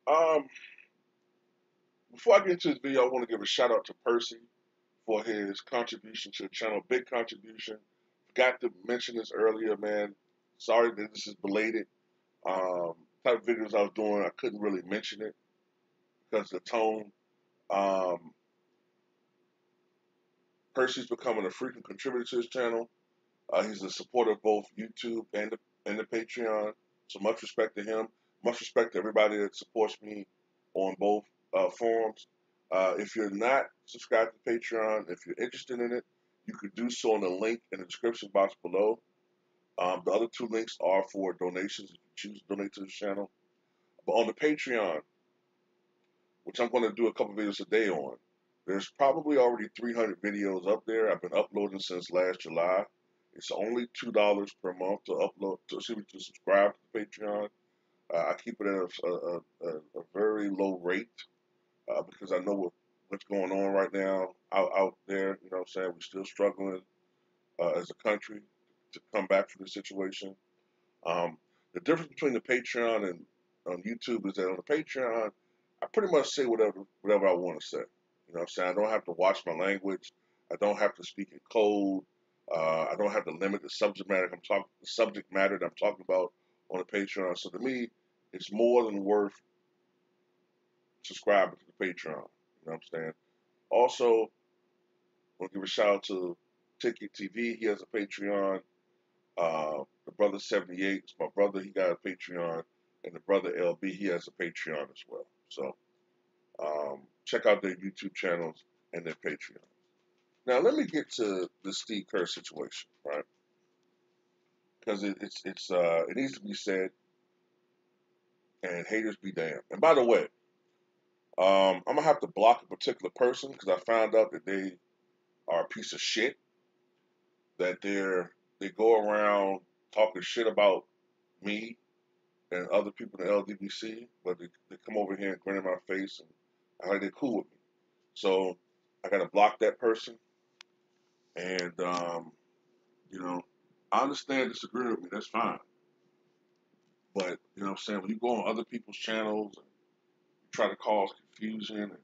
Um, Before I get into this video, I want to give a shout out to Percy for his contribution to the channel. Big contribution. Forgot to mention this earlier, man. Sorry that this is belated. Type of videos I was doing, I couldn't really mention it because of the tone. Um, Percy's becoming a frequent contributor to his channel. He's a supporter of both YouTube and the Patreon. So much respect to him. Much respect to everybody that supports me on both forums. If you're not subscribed to Patreon, if you're interested in it, you could do so on the link in the description box below. The other two links are for donations if you choose to donate to the channel. But on the Patreon, which I'm going to do a couple videos a day on, there's probably already 300 videos up there. I've been uploading since last July. It's only $2 per month to upload, to subscribe to the Patreon. I keep it at a very low rate because I know what's going on right now out there. You know what I'm saying? We're still struggling as a country to come back from this situation. Um, the difference between the Patreon and on YouTube is that on the Patreon, I pretty much say whatever I want to say. You know what I'm saying? I don't have to watch my language. I don't have to speak in code. I don't have to limit the subject matter that I'm talking about on the Patreon. So to me, it's more than worth subscribing to the Patreon. You know what I'm saying? Also, I want to give a shout out to Ticket TV. He has a Patreon. The brother 78 is my brother. He got a Patreon, and the brother LB he has a Patreon as well. So check out their YouTube channels and their Patreon. Now let me get to the Steve Kerr situation, right? Because it needs to be said, and haters be damned. And by the way, I'm gonna have to block a particular person because I found out that they are a piece of shit. That they go around talking shit about me and other people in the LDBC, but they come over here and grin in my face and act like they're cool with me. So I got to block that person. And, you know, I understand disagreeing with me. That's fine. But, you know what I'm saying? When you go on other people's channels and you try to cause confusion and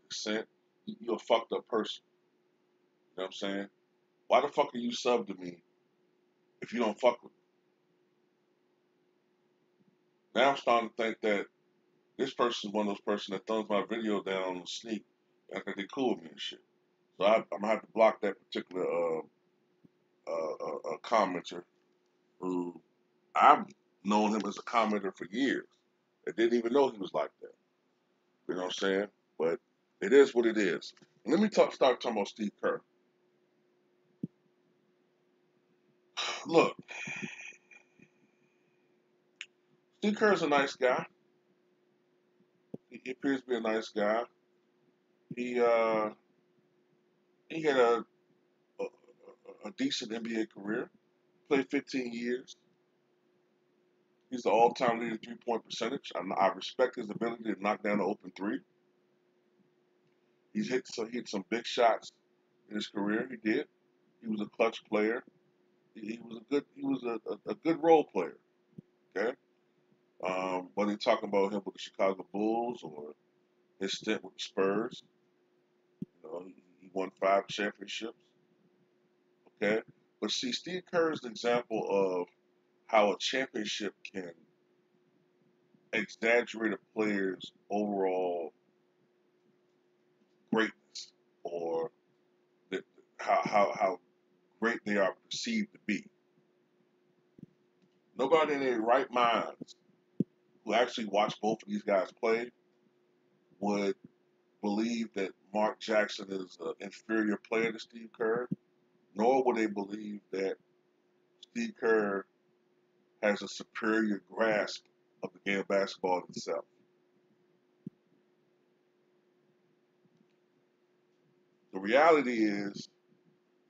dissent, you're a fucked up person. You know what I'm saying? Why the fuck are you sub to me if you don't fuck with me? Now I'm starting to think that this person is one of those person that thumbs my video down on the sneak, act like they cool with me and shit. So I'm gonna have to block that particular commenter who I've known him as a commenter for years. I didn't even know he was like that. You know what I'm saying? But it is what it is. And let me start talking about Steve Kerr. Look, Steve Kerr's a nice guy. He appears to be a nice guy. He uh, he had a, a decent NBA career. Played 15 years. He's the all-time leader in three-point percentage. I respect his ability to knock down the open three. He hit some big shots in his career. He did. He was a clutch player. He was a good role player. Okay. Whether you're talking about him with the Chicago Bulls or his stint with the Spurs, you know, he won 5 championships. Okay. But see, Steve Kerr is an example of how a championship can exaggerate a player's overall greatness or the, how great they are perceived to be. Nobody in their right minds who actually watched both of these guys play would believe that Mark Jackson is an inferior player to Steve Kerr, nor would they believe that Steve Kerr has a superior grasp of the game of basketball itself. The reality is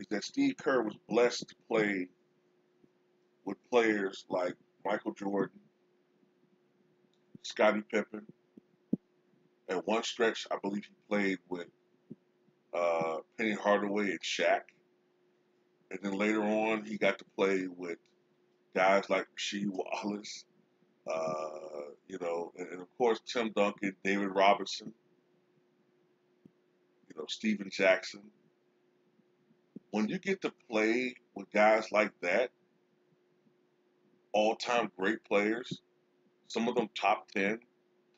that Steve Kerr was blessed to play with players like Michael Jordan, Scottie Pippen. At one stretch, I believe he played with Penny Hardaway and Shaq. And then later on, he got to play with guys like Rasheed Wallace, And of course Tim Duncan, David Robinson, Steven Jackson. When you get to play with guys like that, all-time great players, some of them top 10,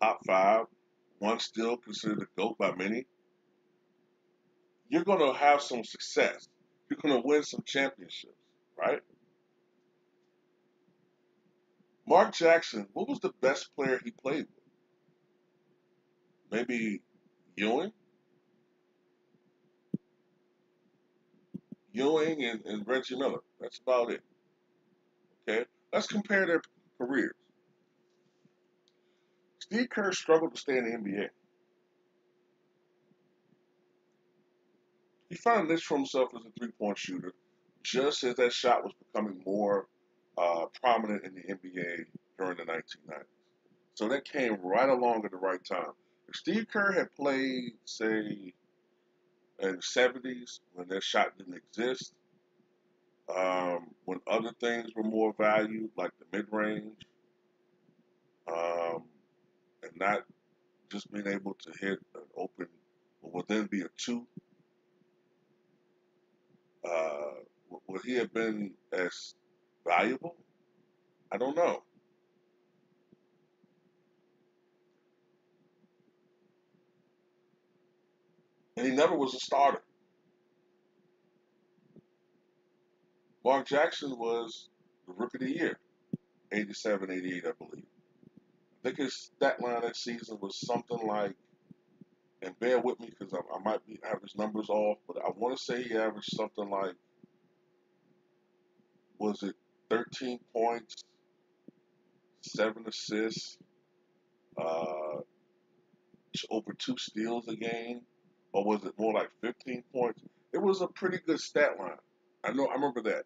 top 5, one still considered a GOAT by many, you're going to have some success. You're going to win some championships, right? Mark Jackson, what was the best player he played with? Maybe Ewing? Ewing and Reggie Miller. That's about it. Okay? Let's compare their careers. Steve Kerr struggled to stay in the NBA. He found a niche for himself as a three-point shooter, just as that shot was becoming more prominent in the NBA during the 1990s. So that came right along at the right time. If Steve Kerr had played, say, in the 70s when that shot didn't exist, when other things were more valued, like the mid-range, um, and not just being able to hit an open, what would then be a two, uh, would he have been as valuable? I don't know. And he never was a starter. Mark Jackson was the Rookie of the Year, 87, 88, I believe. I think his stat line that season was something like, and bear with me because I might be have his numbers off, but I want to say he averaged something like, was it 13 points, 7 assists, uh, over 2 steals a game, or was it more like 15 points? It was a pretty good stat line. I remember that,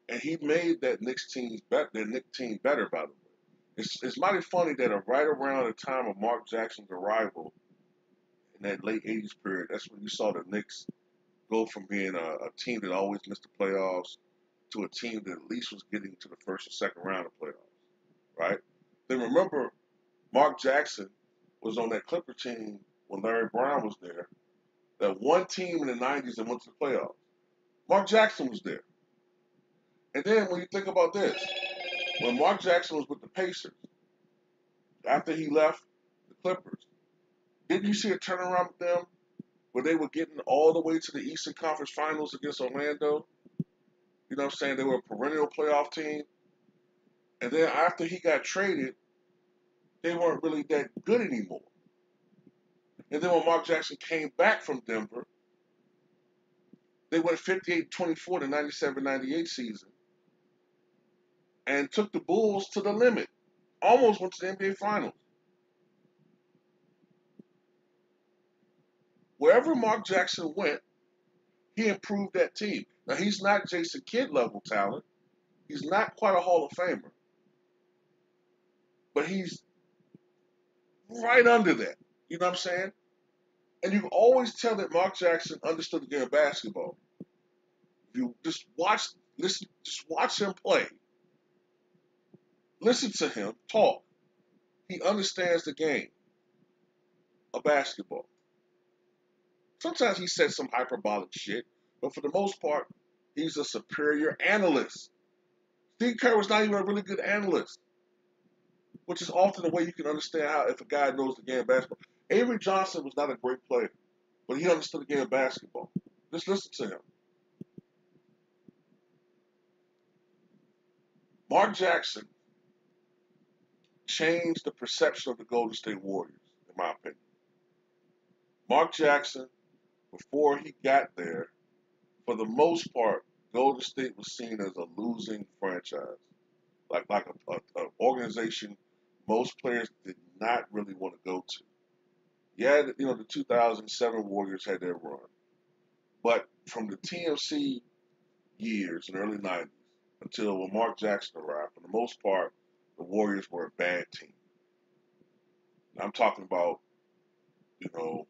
and he made that Knicks team better. That Knicks team better, by the way. It's mighty funny that right around the time of Mark Jackson's arrival in that late '80s period, that's when you saw the Knicks go from being a team that always missed the playoffs to a team that at least was getting to the first or second round of playoffs, right? Then remember, Mark Jackson was on that Clipper team when Larry Brown was there. That one team in the '90s that went to the playoffs. Mark Jackson was there. And then when you think about this, when Mark Jackson was with the Pacers, after he left the Clippers, didn't you see a turnaround with them where they were getting all the way to the Eastern Conference Finals against Orlando? You know what I'm saying? They were a perennial playoff team. And then after he got traded, they weren't really that good anymore. And then when Mark Jackson came back from Denver, they went 58-24 the 97-98 season and took the Bulls to the limit. Almost went to the NBA Finals. Wherever Mark Jackson went, he improved that team. Now, he's not Jason Kidd level talent. He's not quite a Hall of Famer. But he's right under that. You know what I'm saying? And you can always tell that Mark Jackson understood the game of basketball. If you just watch, listen, just watch him play. Listen to him talk. He understands the game of basketball. Sometimes he says some hyperbolic shit, but for the most part, he's a superior analyst. Steve Kerr was not even a really good analyst, which is often the way you can understand how if a guy knows the game of basketball. Avery Johnson was not a great player, but he understood the game of basketball. Just listen to him. Mark Jackson changed the perception of the Golden State Warriors, in my opinion. Mark Jackson, before he got there, for the most part, Golden State was seen as a losing franchise, like a organization most players did not really want to go to. Yeah, the 2007 Warriors had their run, but from the TMC years in the early '90s until when Mark Jackson arrived, for the most part, the Warriors were a bad team. And I'm talking about, you know,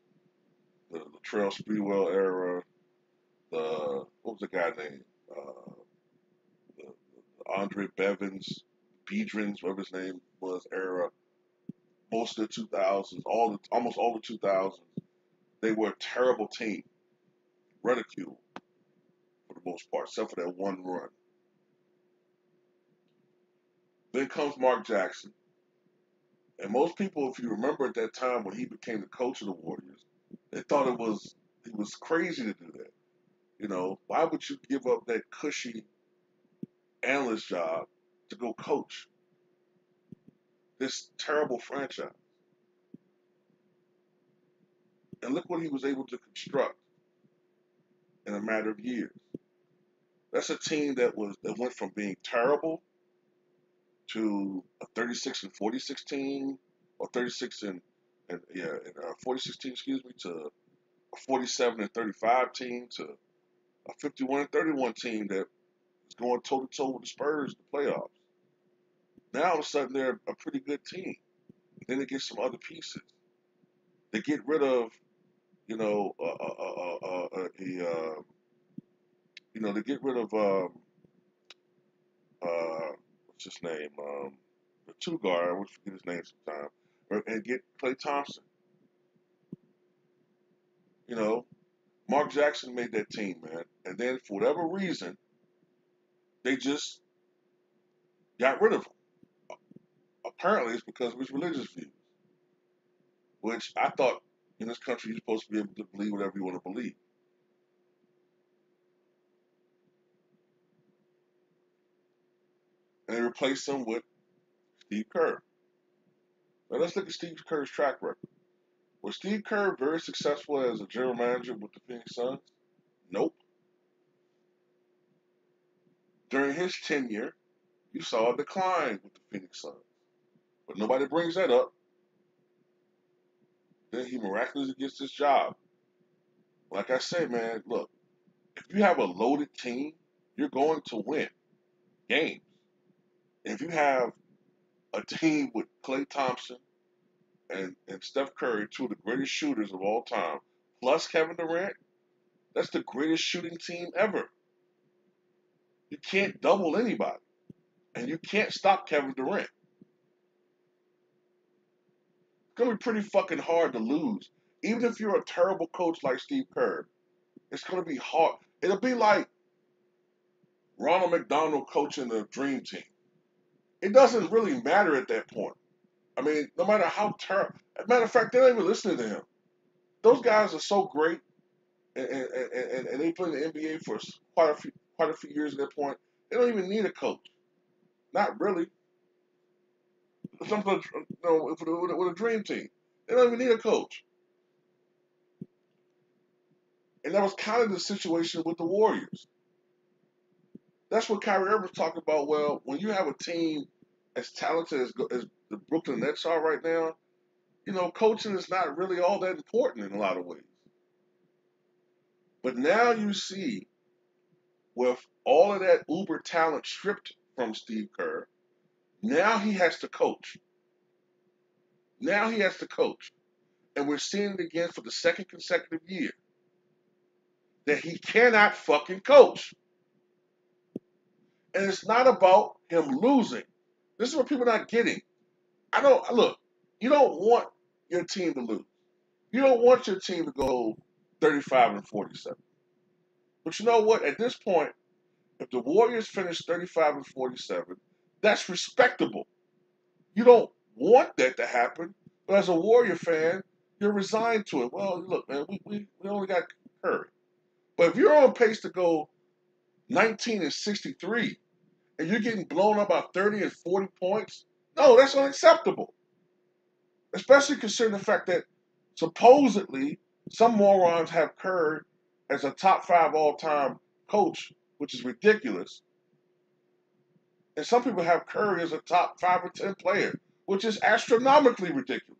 the Latrell Sprewell era, what was the guy named? The Andre Bevins Bedrins, whatever his name was, era, most of the 2000s, almost all the 2000s, they were a terrible team, ridiculed for the most part, except for that one run. Then comes Mark Jackson, and most people, if you remember at that time when he became the coach of the Warriors, they thought it was crazy to do that. You know, why would you give up that cushy analyst job to go coach this terrible franchise? And look what he was able to construct in a matter of years. That's a team that went from being terrible to a 36 and 46 team, or 36 and 46 team, excuse me, to a 47 and 35 team, to a 51 and 31 team that is going toe to toe with the Spurs in the playoffs. Now all of a sudden they're a pretty good team. Then they get some other pieces. They get rid of, you know, they get rid of what's his name, the two guard. I always forget his name sometimes, and get Klay Thompson. You know, Mark Jackson made that team, man, and then for whatever reason, they just got rid of him. Apparently, it's because of his religious views, which I thought in this country you're supposed to be able to believe whatever you want to believe. And they replaced him with Steve Kerr. Now let's look at Steve Kerr's track record. Was Steve Kerr very successful as a general manager with the Phoenix Suns? Nope. During his tenure, you saw a decline with the Phoenix Suns. But nobody brings that up. Then he miraculously gets this job. Like I said, man, look, if you have a loaded team, you're going to win games. If you have a team with Klay Thompson and Steph Curry, two of the greatest shooters of all time, plus Kevin Durant, that's the greatest shooting team ever. You can't double anybody. And you can't stop Kevin Durant. It's going to be pretty fucking hard to lose. Even if you're a terrible coach like Steve Kerr, it's going to be hard. It'll be like Ronald McDonald coaching the Dream Team. It doesn't really matter at that point. I mean, no matter how terrible. As a matter of fact, they're not even listening to him. Those guys are so great, and they've been in the NBA for quite a few years at that point. They don't even need a coach. Not really. Sometimes, with a Dream Team, they don't even need a coach. And that was kind of the situation with the Warriors. That's what Kyrie Irving was talking about. Well, when you have a team as talented as the Brooklyn Nets are right now, you know, coaching is not really all that important in a lot of ways. But now you see, with all of that uber talent stripped from Steve Kerr, now he has to coach. Now he has to coach. And we're seeing it again for the second consecutive year that he cannot fucking coach. And it's not about him losing. This is what people are not getting. Look, you don't want your team to lose. You don't want your team to go 35 and 47. But you know what? At this point, if the Warriors finish 35 and 47, that's respectable. You don't want that to happen, but as a Warrior fan, you're resigned to it. Well, look, man, we only got Curry. But if you're on pace to go 19 and 63, and you're getting blown up by 30 and 40 points, no, that's unacceptable. Especially considering the fact that supposedly some morons have Kerr as a top 5 all-time coach, which is ridiculous. And some people have Curry as a top 5 or 10 player, which is astronomically ridiculous.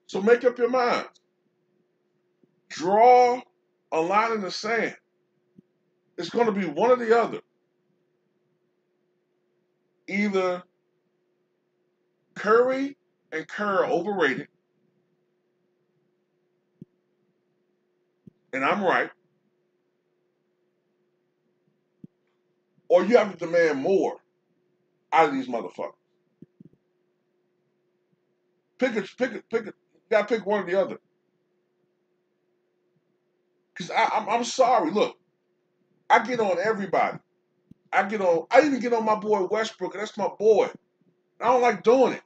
So make up your minds. Draw a line in the sand. It's going to be one or the other. Either Curry and Kerr are overrated, and I'm right, or you have to demand more out of these motherfuckers. Pick it. You gotta pick one or the other. Cause I'm sorry. Look, I get on everybody. I even get on my boy Westbrook, and that's my boy. I don't like doing it,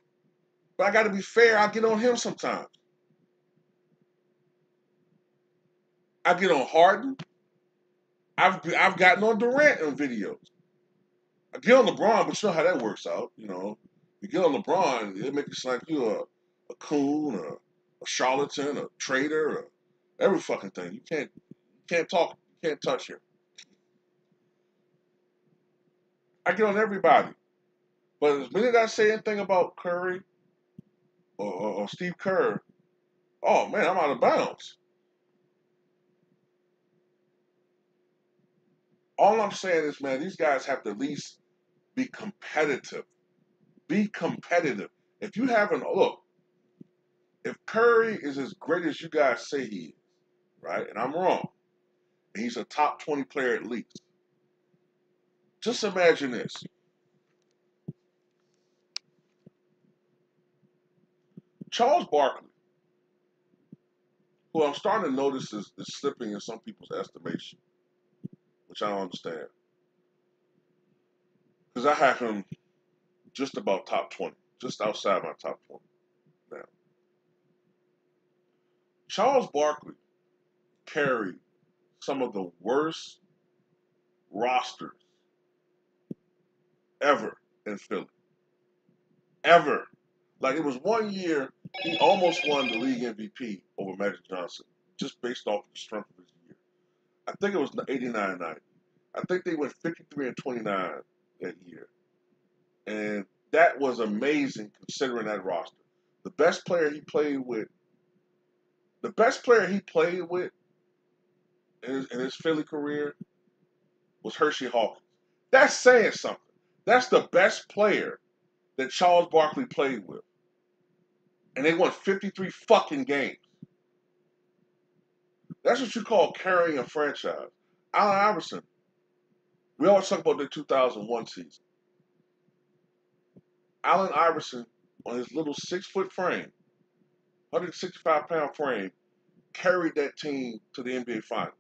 but I got to be fair. I get on him sometimes. I get on Harden. I've gotten on Durant in videos. I get on LeBron, but you know how that works out. You get on LeBron, it makes it sound like you're a coon, a charlatan, a traitor, every fucking thing. You can't talk, you can't touch him. I get on everybody, but the minute I say anything about Curry or Steve Kerr, oh man, I'm out of bounds. All I'm saying is, man, these guys have to at least be competitive. Be competitive. If you haven't, look, if Curry is as great as you guys say he is, right, and I'm wrong, and he's a top 20 player at least, just imagine this. Charles Barkley, who I'm starting to notice is slipping in some people's estimation, which I don't understand. Because I have him just about top 20, just outside my top 20 now. Charles Barkley carried some of the worst rosters ever in Philly. Ever. Like, it was one year he almost won the league MVP over Magic Johnson, just based off the strength of his year. I think it was 89-90. I think they went 53-29 that year. And that was amazing considering that roster. The best player he played with in his Philly career was Hershey Hawkins. That's saying something. That's the best player that Charles Barkley played with. And they won 53 fucking games. That's what you call carrying a franchise. Allen Iverson, we always talk about the 2001 season. Allen Iverson, on his little 6-foot frame, 165-pound frame, carried that team to the NBA Finals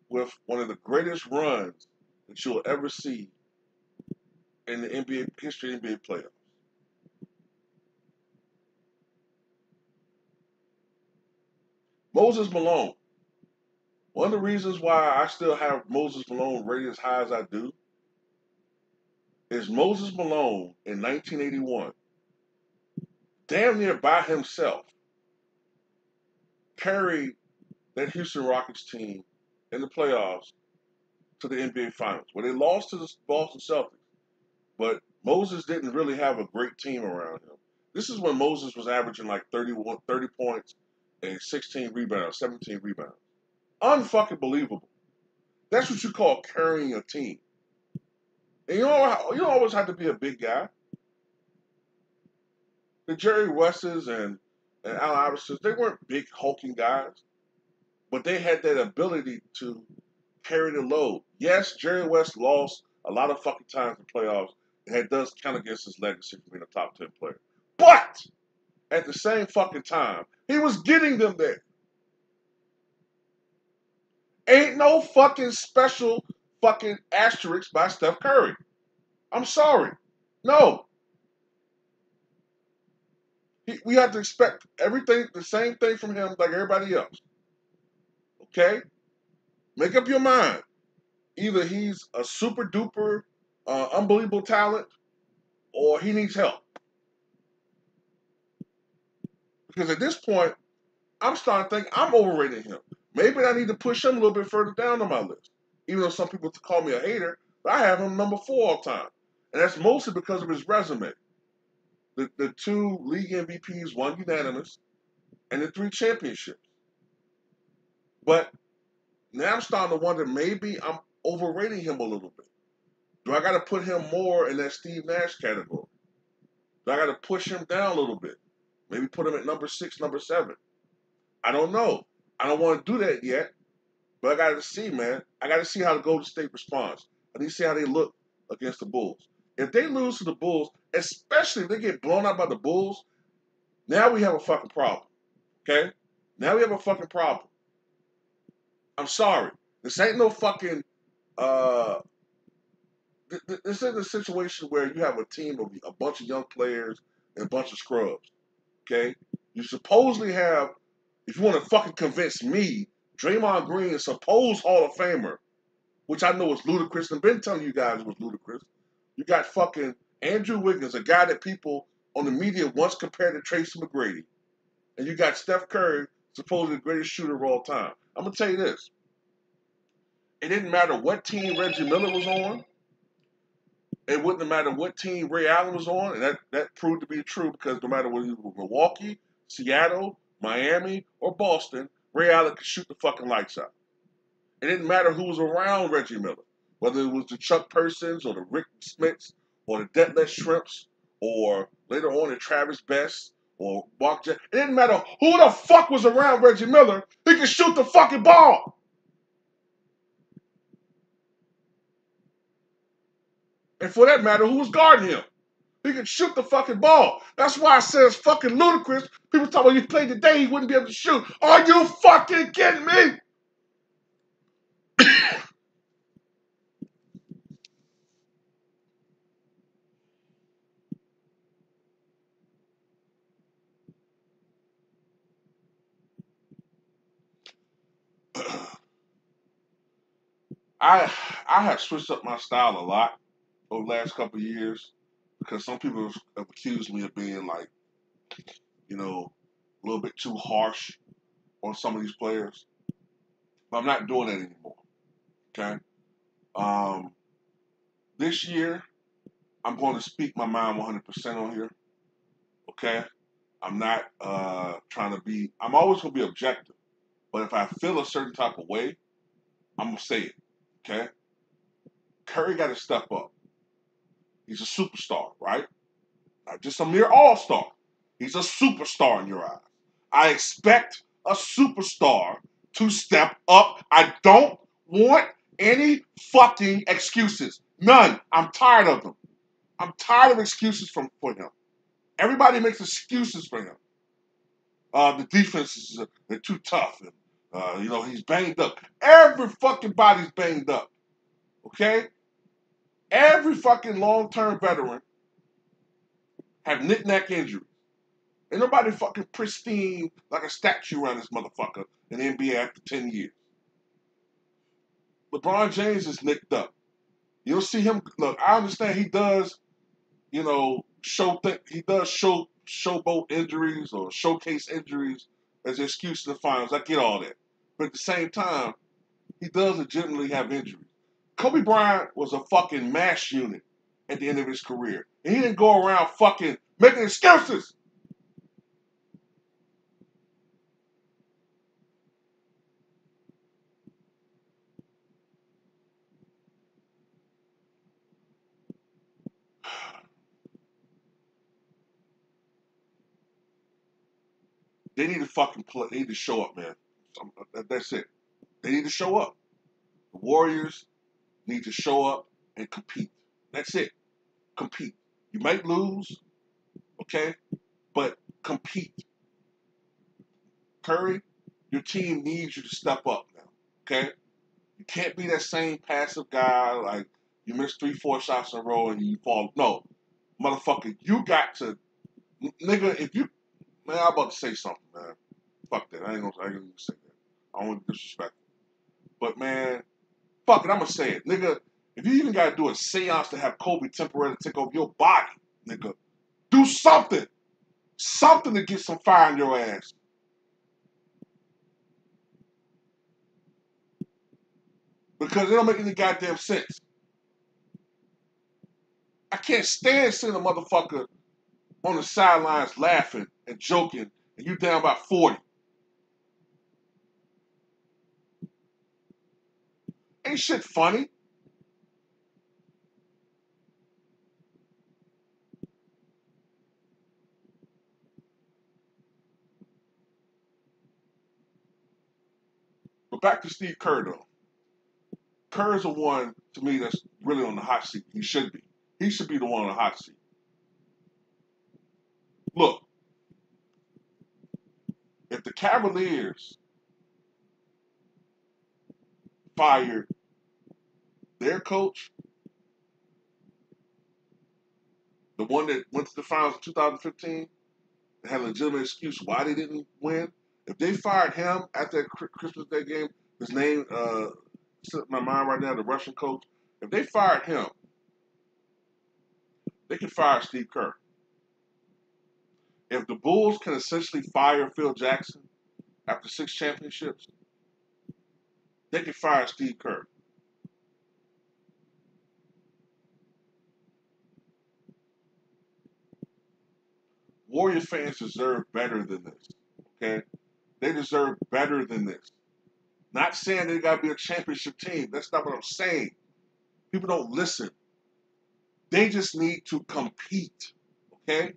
with one of the greatest runs that you'll ever see in the NBA history of the NBA playoffs. Moses Malone. One of the reasons why I still have Moses Malone rated as high as I do is Moses Malone in 1981, damn near by himself, carried that Houston Rockets team in the playoffs to the NBA Finals, where they lost to the Boston Celtics. But Moses didn't really have a great team around him. This is when Moses was averaging like 30 points and 16 rebounds, 17 rebounds. Unfucking believable. That's what you call carrying a team. And you don't always have to be a big guy. The Jerry Wesses and Allen Iversons, they weren't big hulking guys, but they had that ability to carry the load. Yes, Jerry West lost a lot of fucking times in playoffs, and that does count against his legacy for being a top 10 player. But at the same fucking time, he was getting them there. Ain't no fucking special fucking asterisk by Steph Curry. I'm sorry. No. We have to expect everything, the same thing from him like everybody else. Okay? Make up your mind. Either he's a super duper, unbelievable talent, or he needs help. Because at this point, I'm starting to think I'm overrating him. Maybe I need to push him a little bit further down on my list. Even though some people call me a hater, but I have him number 4 all time. And that's mostly because of his resume. The 2 league MVPs, 1 unanimous, and the 3 championships. But now I'm starting to wonder, maybe I'm overrating him a little bit. Do I got to put him more in that Steve Nash category? Do I got to push him down a little bit? Maybe put him at number 6, number 7. I don't know. I don't want to do that yet. But I got to see, man. I got to see how the Golden State responds. I need to see how they look against the Bulls. If they lose to the Bulls, especially if they get blown out by the Bulls, now we have a fucking problem. Okay? Now we have a fucking problem. I'm sorry. This ain't no fucking uh this is a situation where you have a team of a bunch of young players and a bunch of scrubs. Okay? You supposedly have, if you want to fucking convince me, Draymond Green is supposed Hall of Famer, which I know is ludicrous, and I've been telling you guys it was ludicrous. You got fucking Andrew Wiggins, a guy that people on the media once compared to Tracy McGrady. And you got Steph Curry, supposedly the greatest shooter of all time. I'm going to tell you this. It didn't matter what team Reggie Miller was on. It wouldn't matter what team Ray Allen was on. And that proved to be true because no matter whether he was Milwaukee, Seattle, Miami, or Boston, Ray Allen could shoot the fucking lights out. It didn't matter who was around Reggie Miller, whether it was the Chuck Persons or the Rick Smiths or the Detlef Shrimps or later on the Travis Best or Mark Jackson. It didn't matter who the fuck was around Reggie Miller. He could shoot the fucking ball. And for that matter, who was guarding him? He could shoot the fucking ball. That's why I said it's fucking ludicrous. People talk about he played today, he wouldn't be able to shoot. Are you fucking kidding me? I I have switched up my style a lot over the last couple of years because some people have accused me of being like, a little bit too harsh on some of these players. But I'm not doing that anymore. Okay. Um, this year I'm going to speak my mind 100% on here. Okay. I'm not trying to be. I'm always going to be objective. But if I feel a certain type of way, I'm gonna say it. Okay. Curry got to step up. He's a superstar, right? Not just a mere all-star. He's a superstar in your eyes. I expect a superstar to step up. I don't want any fucking excuses. None. I'm tired of them. I'm tired of excuses for him. Everybody makes excuses for him. The defense is they're too tough. And, he's banged up. Every fucking body's banged up. Okay? Every fucking long-term veteran have knick-knack injuries. Ain't nobody fucking pristine like a statue around this motherfucker in the NBA after 10 years. LeBron James is nicked up. You don't see him. Look, I understand he does, he does showboat injuries or showcase injuries as an excuse in the finals. I get all that. But at the same time, he does legitimately have injuries. Kobe Bryant was a fucking mash unit at the end of his career. And he didn't go around fucking making excuses. They need to fucking play. They need to show up, man. That's it. They need to show up. The Warriors need to show up and compete. That's it. Compete. You might lose, okay? But compete. Curry, your team needs you to step up now, okay? You can't be that same passive guy like you miss 3-4 shots in a row and you fall. No, motherfucker, you got to, nigga. If you, man, I'm about to say something, man. Fuck that. I ain't gonna say that. I don't want to be disrespectful. But man, fuck it. I'm gonna say it, nigga. If you even gotta do a seance to have Kobe temporarily take over your body, nigga, do something, something to get some fire in your ass. Because it don't make any goddamn sense. I can't stand seeing a motherfucker on the sidelines laughing and joking, and you down by 40. Ain't shit funny. But back to Steve Kerr, though. Kerr is the one, to me, that's really on the hot seat. He should be. He should be the one on the hot seat. Look, if the Cavaliers fired their coach, the one that went to the finals in 2015, and had a legitimate excuse why they didn't win, if they fired him at that Christmas Day game, his name slipped my mind right now, the Russian coach, if they fired him, they could fire Steve Kerr. If the Bulls can essentially fire Phil Jackson after 6 championships, they can fire Steve Kerr. Warrior fans deserve better than this. Okay? They deserve better than this. Not saying they gotta be a championship team. That's not what I'm saying. People don't listen. They just need to compete. Okay?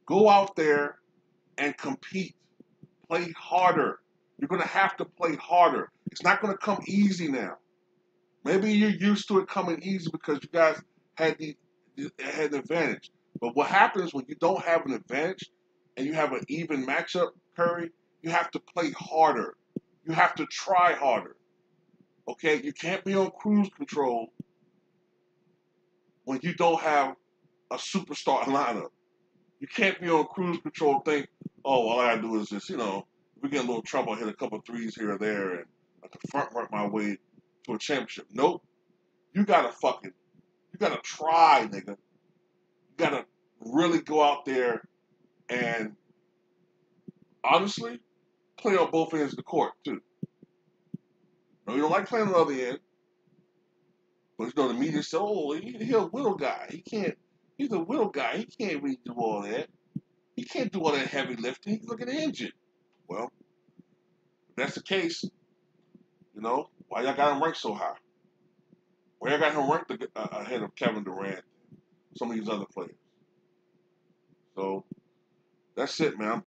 Go out there and compete. Play harder. You're gonna have to play harder. It's not gonna come easy now. Maybe you're used to it coming easy because you guys had had an advantage. But what happens when you don't have an advantage and you have an even matchup, Curry? You have to play harder. You have to try harder. Okay, you can't be on cruise control when you don't have a superstar lineup. You can't be on cruise control and think, oh, all I gotta do is just, if we get a little trouble, I hit a couple threes here or there, and I can front work my way to a championship. Nope. You gotta try, nigga. You gotta really go out there and honestly play on both ends of the court too. No, you don't like playing on the other end, but the media says, oh, he's a little guy. He's a little guy. He can't really do all that. He can't do all that heavy lifting. He's looking injured. Well, if that's the case, why y'all got him ranked so high? Why y'all got him ranked ahead of Kevin Durant, some of these other players? So that's it, man.